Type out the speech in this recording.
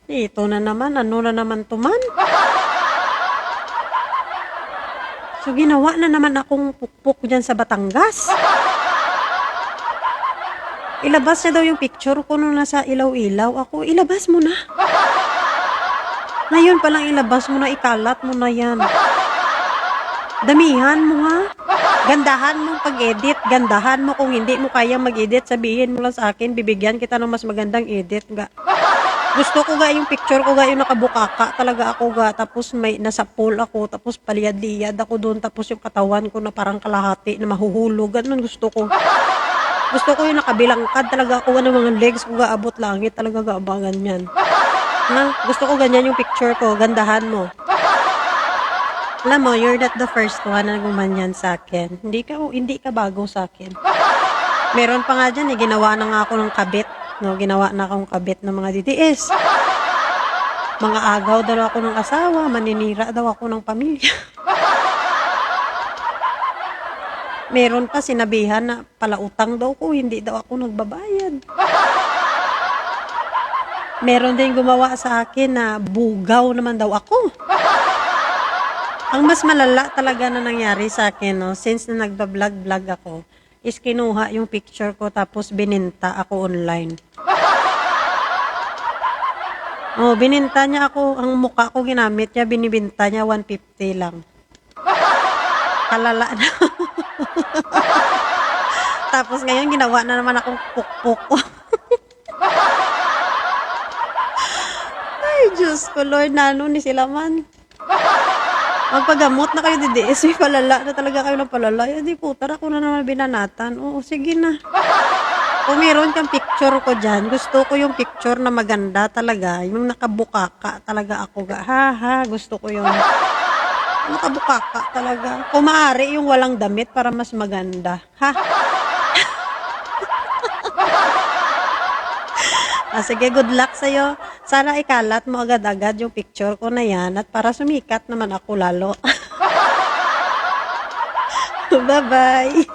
Ito na naman, ano na naman tuman? So, ginawa na naman akong pukpok dyan sa Batangas. Ilabas niya daw yung picture ko nung nasa ilaw-ilaw ako. Ilabas mo na. Ngayon palang ilabas mo na, ikalat mo na yan. Damihan mo ha. Gandahan mo pag-edit. Gandahan mo kung hindi mo kaya mag-edit. Sabihin mo lang sa akin, bibigyan kita ng mas magandang edit. Gusto ko ga yung picture ko ga yung nakabukaka talaga ako ga. Tapos may nasa pool ako. Tapos paliyad-liyad ako doon. Tapos yung katawan ko na parang kalahati na mahuhulog. Ganun gusto ko. Gusto ko yung nakabilangkad talaga ako. Ano mga legs ko ga abot langit. Talaga ga abangan yan. Ha? Gusto ko ganyan yung picture ko. Gandahan mo. Alam mo, you're not the first one na gumanyan sa akin. Hindi ka bago sa akin. Meron pa nga dyan, ginawa na nga ako ng kabit. No, ginawa na akong kabit ng mga DDS. Mga agaw daw ako ng asawa, maninira daw ako ng pamilya. Meron pa sinabihan na palautang daw ko, hindi daw ako nagbabayad. Meron din gumawa sa akin na bugaw naman daw ako. Ang mas malala talaga na nangyari sa akin, no, since na nagba-vlog ako, is kinuha yung picture ko tapos bininta ako online. Oh, bininta niya ako, ang mukha ko ginamit niya, binibinta niya 150 lang. Kalala na. Tapos ngayon ginawa na naman akong pukpok. Ay, Diyos ko, Lord, nano ni sila man. Magpagamot na kayo, DDS, may palala na talaga kayo ng palala. Hindi po, tara ko na naman binanatan. Oo, sige na. Kung meron kang picture ko dyan, gusto ko yung picture na maganda talaga. Yung nakabukaka talaga ako. Ha, gusto ko yung nakabukaka talaga. Kung maaari yung walang damit para mas maganda. Ha? Sige, good luck sa'yo. Sana ikalat mo agad-agad yung picture ko na yan at para sumikat naman ako lalo. Bye-bye!